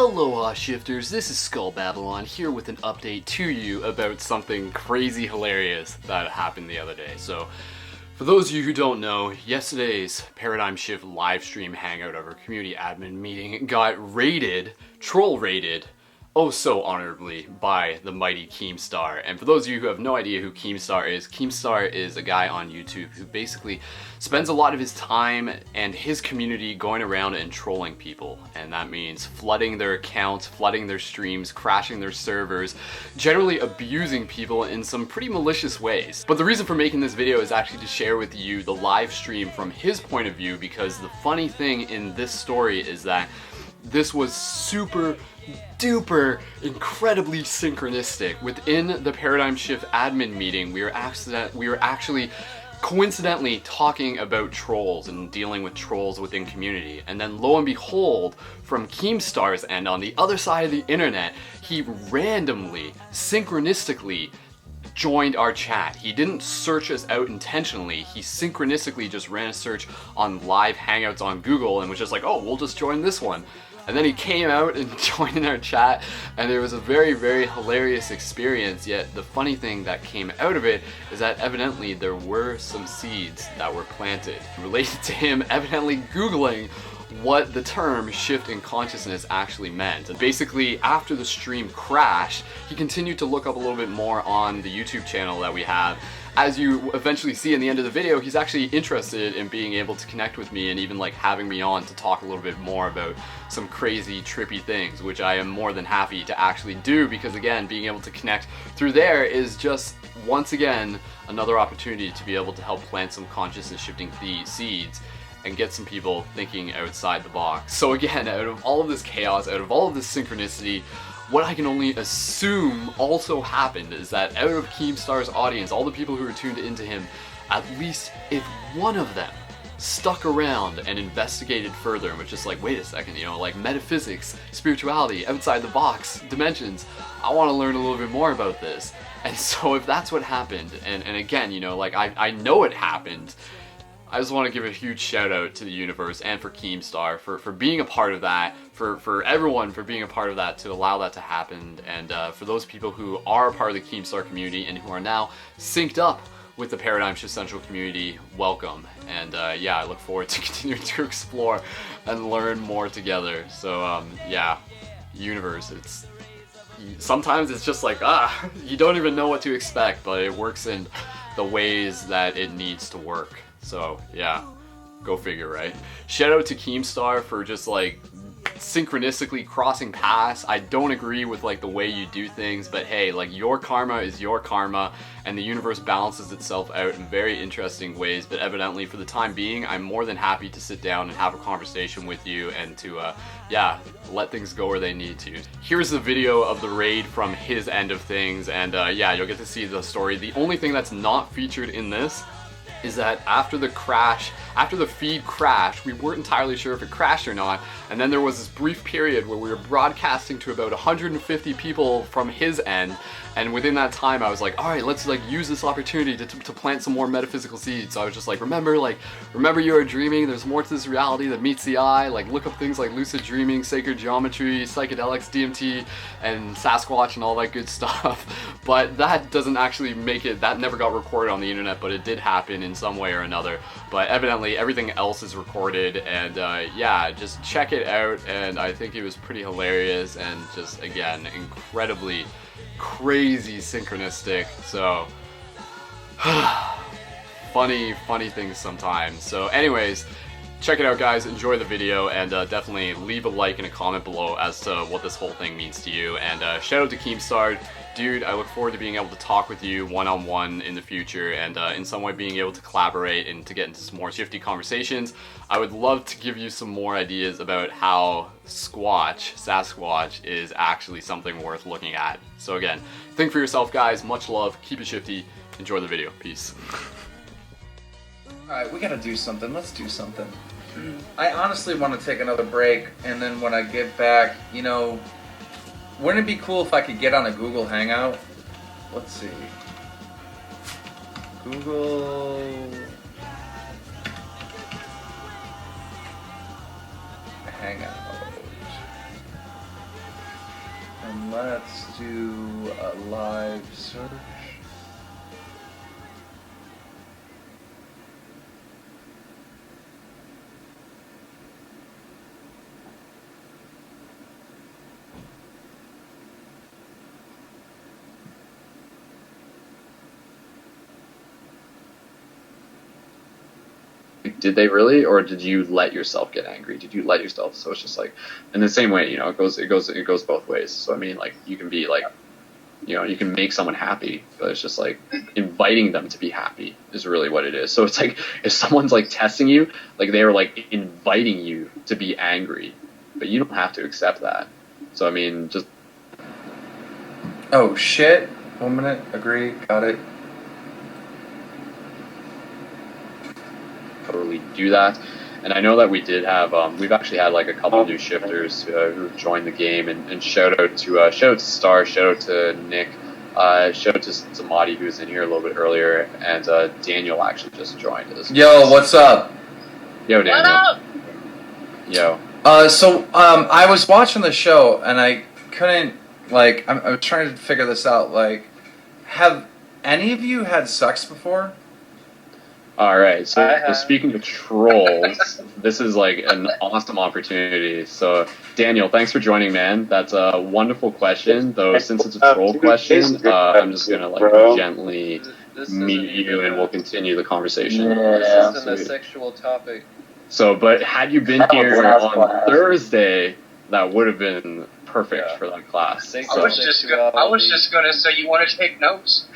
Aloha shifters, this is Skull Babylon here with an update to you about something crazy hilarious that happened the other day. So, for those of you who don't know, yesterday's Paradigm Shift live stream hangout of our community admin meeting got raided, troll raided, oh so honorably by the mighty Keemstar. And for those of you who have no idea who Keemstar is a guy on YouTube who basically spends a lot of his time and his community going around and trolling people. And that means flooding their accounts, flooding their streams, crashing their servers, generally abusing people in some pretty malicious ways. But the reason for making this video is actually to share with you the live stream from his point of view, because the funny thing in this story is that this was super duper incredibly synchronistic. Within the Paradigm Shift admin meeting, we were actually coincidentally talking about trolls and dealing with trolls within community. And then lo and behold, from Keemstar's end on the other side of the internet, he randomly, synchronistically joined our chat. He didn't search us out intentionally. He synchronistically just ran a search on live hangouts on Google and was just like, oh, we'll just join this one. And then he came out and joined in our chat, and it was a very, very hilarious experience. Yet the funny thing that came out of it is that evidently there were some seeds that were planted related to him evidently Googling what the term shift in consciousness actually meant. And basically, after the stream crashed, he continued to look up a little bit more on the YouTube channel that we have. As you eventually see in the end of the video, he's actually interested in being able to connect with me and even like having me on to talk a little bit more about some crazy trippy things, which I am more than happy to actually do, because again, being able to connect through there is just once again another opportunity to be able to help plant some consciousness shifting seeds and get some people thinking outside the box. So again, out of all of this chaos, out of all of this synchronicity, what I can only assume also happened is that out of Keemstar's audience, all the people who were tuned into him, at least if one of them stuck around and investigated further and was just like, wait a second, you know, like metaphysics, spirituality, outside the box, dimensions, I want to learn a little bit more about this. And so if that's what happened, and again, you know, like I know it happened, I just want to give a huge shout out to the universe and for Keemstar for being a part of that, for everyone for being a part of that to allow that to happen, and for those people who are a part of the Keemstar community and who are now synced up with the Paradigm Shift Central community, welcome. And yeah, I look forward to continuing to explore and learn more together. So yeah, universe, sometimes it's just like, you don't even know what to expect, but it works in the ways that it needs to work. So yeah, go figure, right? Shout out to Keemstar for just like synchronistically crossing paths. I don't agree with like the way you do things, but hey, like your karma is your karma, and the universe balances itself out in very interesting ways. But evidently for the time being, I'm more than happy to sit down and have a conversation with you and to yeah, let things go where they need to. Here's the video of the raid from his end of things, and yeah, you'll get to see the story. The only thing that's not featured in this is that after the feed crashed, we weren't entirely sure if it crashed or not, and then there was this brief period where we were broadcasting to about 150 people from his end, and within that time I was like, alright, let's like use this opportunity to plant some more metaphysical seeds. So I was just like, remember you are dreaming, there's more to this reality that meets the eye, like look up things like lucid dreaming, sacred geometry, psychedelics, DMT, and Sasquatch and all that good stuff. But that doesn't actually make it, that never got recorded on the internet, but it did happen in some way or another. But evidently everything else is recorded, and yeah, just check it out, and I think it was pretty hilarious and just again incredibly crazy synchronistic. So funny things sometimes. So anyways, check it out guys, enjoy the video, and definitely leave a like and a comment below as to what this whole thing means to you. And shout out to Keemstar. Dude, I look forward to being able to talk with you one-on-one in the future, and in some way being able to collaborate and to get into some more shifty conversations. I would love to give you some more ideas about how Sasquatch is actually something worth looking at. So again, think for yourself guys, much love, keep it shifty, enjoy the video, peace. Alright, we gotta do something, let's do something. I honestly want to take another break, and then when I get back, you know, wouldn't it be cool if I could get on a Google Hangout? Let's see. Google Hangout. And let's do a live search. Did they really, or did you let yourself get angry? Did you let yourself? So it's just like, in the same way, it goes both ways. So I mean, like, you can be like, you can make someone happy, but it's just like inviting them to be happy is really what it is. So it's like if someone's like testing you, like they were like inviting you to be angry, but you don't have to accept that. So I mean, just. Oh shit! 1 minute. Agree. Got it. Totally do that. And I know that we did have, we've actually had like a couple new shifters who joined the game, and shout out to Star, shout out to Nick, shout out to Samadi who was in here a little bit earlier, and Daniel actually just joined us. Yo, what's up? Yo, Daniel. What up? Yo. So I was watching the show and I couldn't, like, I was trying to figure this out. Like, have any of you had sex before? All right, so speaking of trolls, this is like an awesome opportunity. So, Daniel, thanks for joining, man. That's a wonderful question, though. Since it's a troll question, I'm just gonna like gently meet you, and we'll continue the conversation. This isn't a sexual topic. So, but had you been here on Thursday, that would have been perfect for that class. So. I was just gonna say, you want to take notes?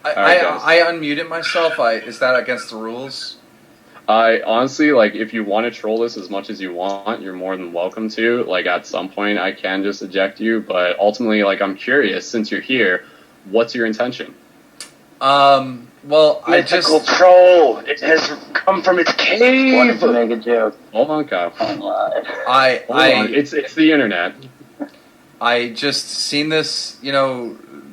I unmuted myself. Is that against the rules? I honestly, like, if you want to troll this as much as you want, you're more than welcome to. Like, at some point, I can just eject you, but ultimately, like, I'm curious, since you're here, what's your intention? Well, I just... Mythical troll! It has come from its cave! Wanted to make a joke. Hold on, Kyle. Hold on. It's the internet. I just seen this,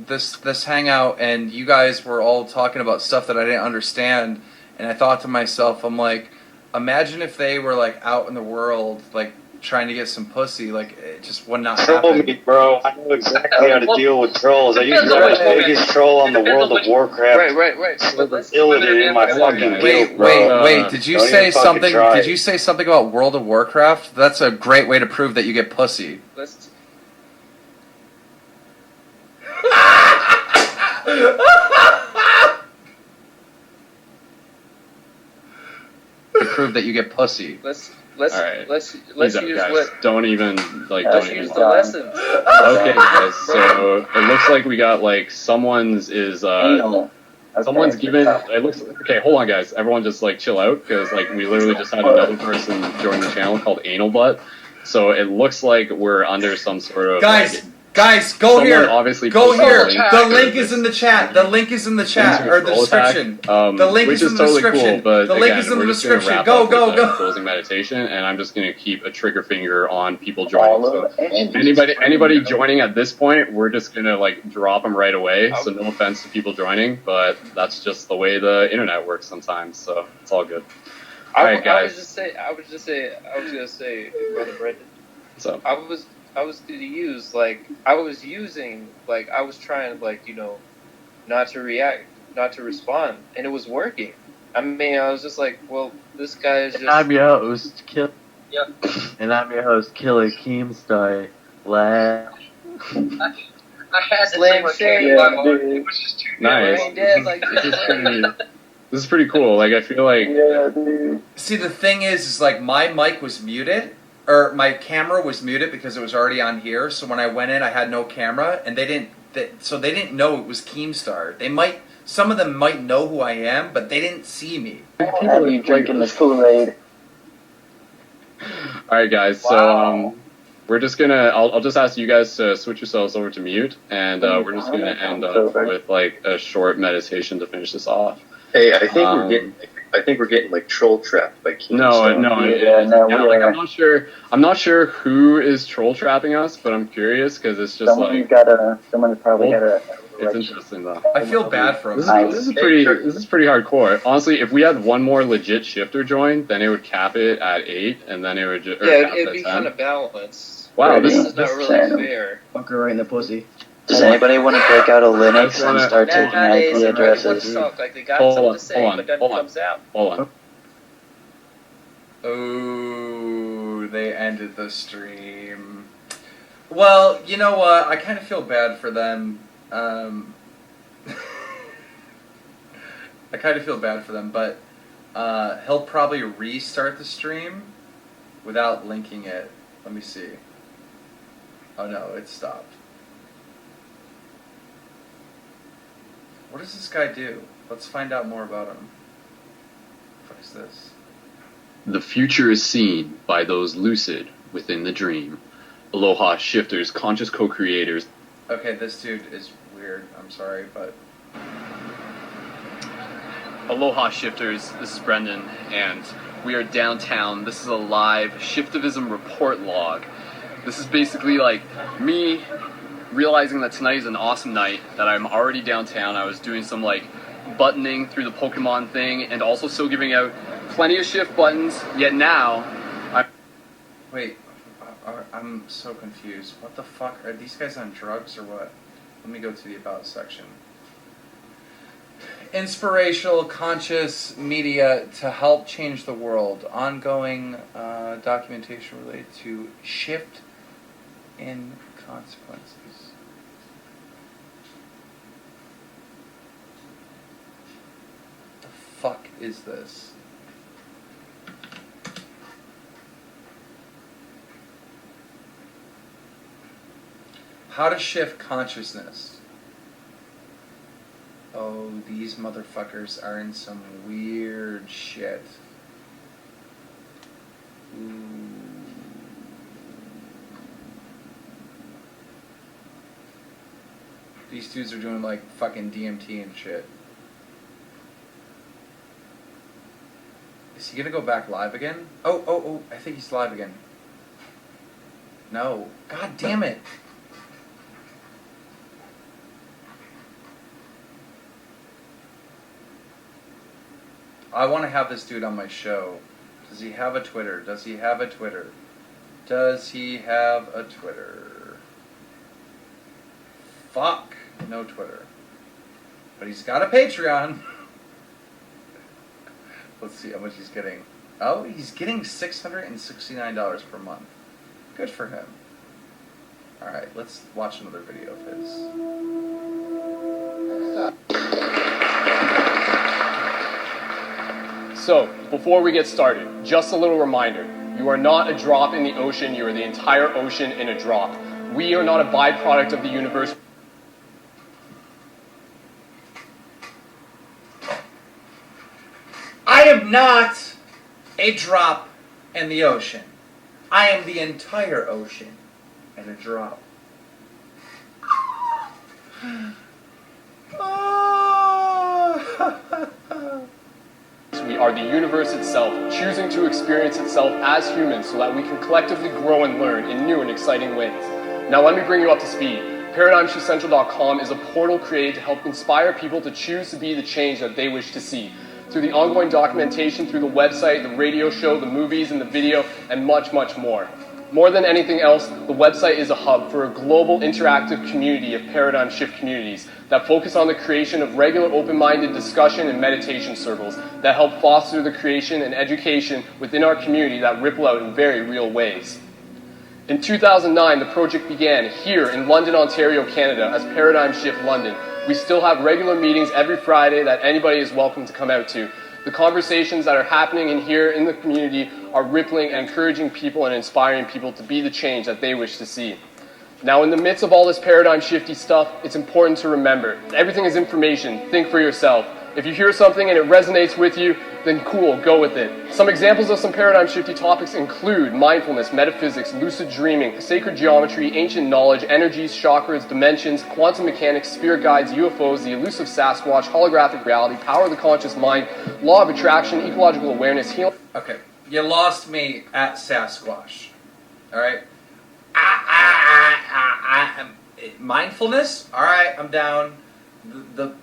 this hangout, and you guys were all talking about stuff that I didn't understand, and I thought to myself, I'm like, imagine if they were like out in the world, like trying to get some pussy, like it just would not happen. Troll me, bro. I know exactly how to deal with trolls. I used to be the biggest troll on the World of Warcraft. Right. Illidan in my fucking guild, bro. Wait, did you say something? Did you say something about World of Warcraft? That's a great way to prove that you get pussy. To prove that you get pussy. Let's use guys. Don't even use the lessons. Okay, guys. So it looks like we got like someone's given. It looks okay. Hold on, guys. Everyone, just like chill out, because like we literally just had another person join the channel called Anal Butt. So it looks like we're under some sort of Guys, go here. Obviously go here. The link is in the chat. The link is in the chat or the description. The link is in the description. Cool, the link is in the description. Go. Closing meditation, and I'm just gonna keep a trigger finger on people joining. So anybody joining at this point, we're just gonna like drop them right away. So no offense to people joining, but that's just the way the internet works sometimes. So it's all good. All right, guys. I was gonna say, Brother Brendan. So I was trying not to react, not to respond, and it was working. I mean, I was just like, well, this guy is just... I'm your host, and I'm your host, Killer Keemstar. I had Slam Shady. It was just too nice. This is pretty cool. Like, I feel like... Yeah, dude. See, the thing is like my mic was muted, or my camera was muted because it was already on here. So when I went in, I had no camera, and they didn't know it was Keemstar. Some of them might know who I am, but they didn't see me. People are drinking the Kool-Aid. All right, guys. So we're just gonna. I'll just ask you guys to switch yourselves over to mute, and we're just gonna end up with like a short meditation to finish this off. Hey, I think we're getting like troll trapped by Keemstar. I'm not sure who is troll trapping us, but I'm curious because it's just someone's probably got a. It's interesting though. I feel bad for him. This is pretty hardcore. Honestly, if we had one more legit shifter join, then it would cap it at 8, and then it would it'd be kind of balanced. Wow, this This is is not really fair. Fuck her right in the pussy. Does anybody want to break out a Linux and start Now, taking nowadays, IP everybody wants to addresses? talk like they got Hold something on, to say, hold on, but then hold it on. comes out. Hold on. Oh, they ended the stream. Well, you know what? I kind of feel bad for them. I kind of feel bad for them, but he'll probably restart the stream without linking it. Let me see. Oh no, it stopped. What does this guy do? Let's find out more about him. What is this? The future is seen by those lucid within the dream. Aloha shifters, conscious co-creators. Okay, this dude is weird. I'm sorry, but Aloha shifters, this is Brendan, and we are downtown. This is a live shiftivism report log. This is basically like me realizing that tonight is an awesome night, that I'm already downtown. I was doing some like buttoning through the Pokemon thing, and also still giving out plenty of shift buttons, yet now wait. I'm so confused. What the fuck? Are these guys on drugs or what? Let me go to the About section. Inspirational, conscious media to help change the world. Ongoing documentation related to shift in consequences. The fuck is this? How to shift consciousness. Oh, these motherfuckers are in some weird shit. Ooh. These dudes are doing like fucking DMT and shit. Is he gonna go back live again? Oh, I think he's live again. No. God damn it. I want to have this dude on my show. Does he have a Twitter? Does he have a Twitter? Does he have a Twitter? Fuck. No Twitter. But he's got a Patreon. Let's see how much he's getting. Oh, he's getting $669 per month. Good for him. Alright, let's watch another video of his. So, before we get started, just a little reminder. You are not a drop in the ocean, you are the entire ocean in a drop. We are not a byproduct of the universe. I am not a drop in the ocean. I am the entire ocean in a drop. We are the universe itself, choosing to experience itself as humans so that we can collectively grow and learn in new and exciting ways. Now let me bring you up to speed. ParadigmShiftCentral.com is a portal created to help inspire people to choose to be the change that they wish to see. Through the ongoing documentation, through the website, the radio show, the movies, and the video, and much, much more. More than anything else, the website is a hub for a global interactive community of paradigm shift communities that focus on the creation of regular open-minded discussion and meditation circles that help foster the creation and education within our community that ripple out in very real ways. In 2009, the project began here in London, Ontario, Canada as Paradigm Shift London. We still have regular meetings every Friday that anybody is welcome to come out to. The conversations that are happening in here in the community are rippling and encouraging people and inspiring people to be the change that they wish to see. Now, in the midst of all this paradigm shifty stuff, it's important to remember, everything is information. Think for yourself. If you hear something and it resonates with you, then cool, go with it. Some examples of some paradigm shifty topics include mindfulness, metaphysics, lucid dreaming, sacred geometry, ancient knowledge, energies, chakras, dimensions, quantum mechanics, spirit guides, UFOs, the elusive Sasquatch, holographic reality, power of the conscious mind, law of attraction, ecological awareness, healing. Okay, you lost me at Sasquatch. Alright? Mindfulness? Alright, I'm down. The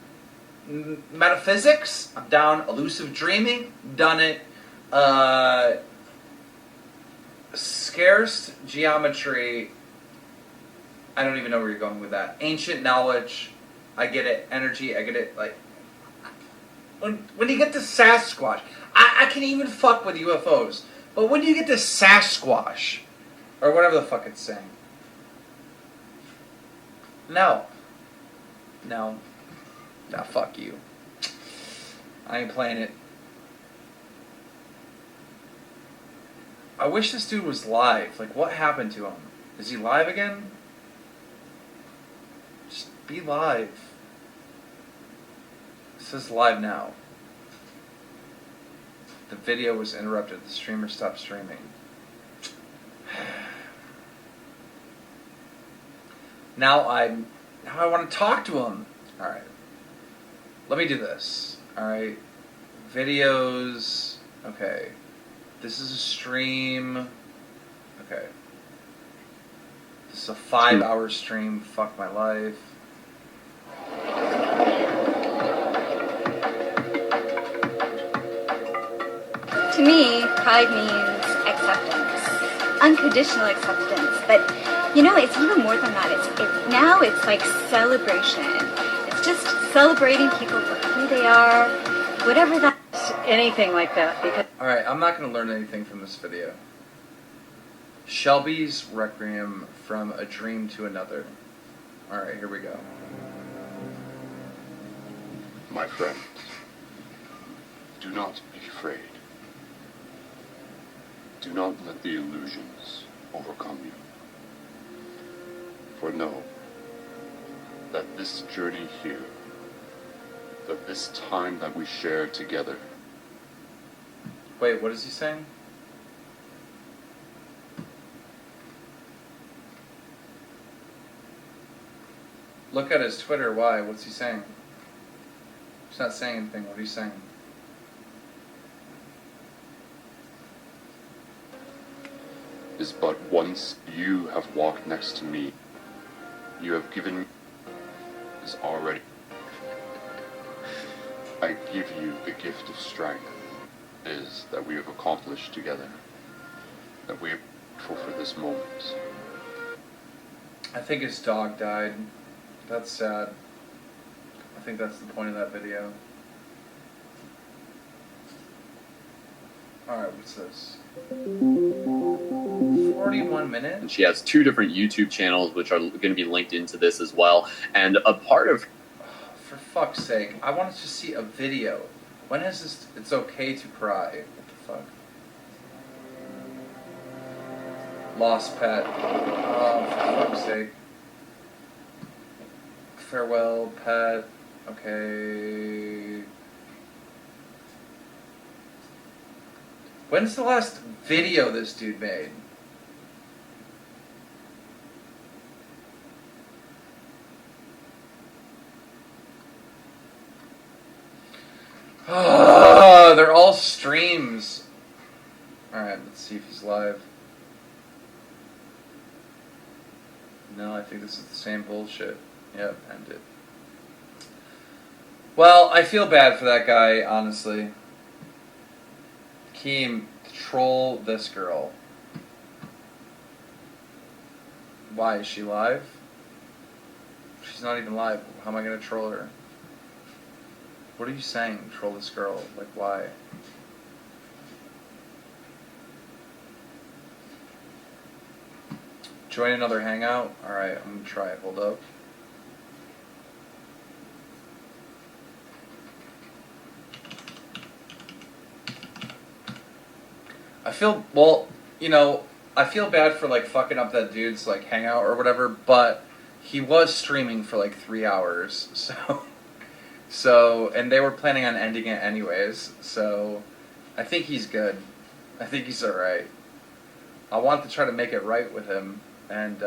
metaphysics? I'm down. Elusive dreaming? Done it. Scarce geometry. I don't even know where you're going with that. Ancient knowledge. I get it. Energy. I get it. Like, when you get to Sasquatch, I can even fuck with UFOs. But when you get to Sasquatch, or whatever the fuck it's saying, no. Nah, fuck you. I ain't playing it. I wish this dude was live. Like, what happened to him? Is he live again? Just be live. It says live now. The video was interrupted. The streamer stopped streaming. Now I want to talk to him. Alright. Let me do this. Alright. Videos. Okay. This is a stream. Okay. This is a 5-hour stream. Fuck my life. To me, pride means acceptance. Unconditional acceptance. But, you know, it's even more than that. Now it's like celebration. It's just celebrating people for who they are, whatever that, anything like that. Because Alright, I'm not going to learn anything from this video. Shelby's Requiem from a Dream to Another. Alright, here we go. My friends, do not be afraid. Do not let the illusions overcome you. For know that this journey here, that this time that we share together, Wait, what is he saying? Look at his Twitter. Why? What's he saying? He's not saying anything. What are you saying? is but once you have walked next to me, you have given me is already. I give you the gift of strength, is that we have accomplished together, that we are grateful for this moment. I think his dog died. That's sad. I think that's the point of that video. Alright, what's this? 41 minutes? And she has 2 different YouTube channels, which are going to be linked into this as well. And a part of... For fuck's sake, I wanted to see a video. When is this? It's okay to cry. What the fuck? Lost pet. Oh, for fuck's sake. Farewell, pet. Okay. When's the last video this dude made? They're all streams. Alright, let's see if he's live. No, I think this is the same bullshit. Yep, ended. Well, I feel bad for that guy, honestly. Keem, troll this girl. Why, is she live? She's not even live. How am I gonna troll her? What are you saying, troll this girl? Like, why? Join another hangout? Alright, I'm gonna try it. Hold up. I feel, well, you know, I feel bad for, like, fucking up that dude's, like, hangout or whatever, but he was streaming for, like, 3 hours, so, and they were planning on ending it anyways, so I think he's good. I think he's alright. I want to try to make it right with him and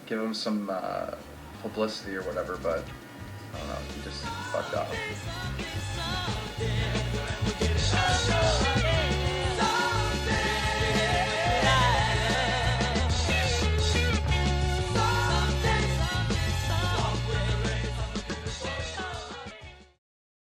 give him some publicity or whatever, but I don't know, he just fucked up.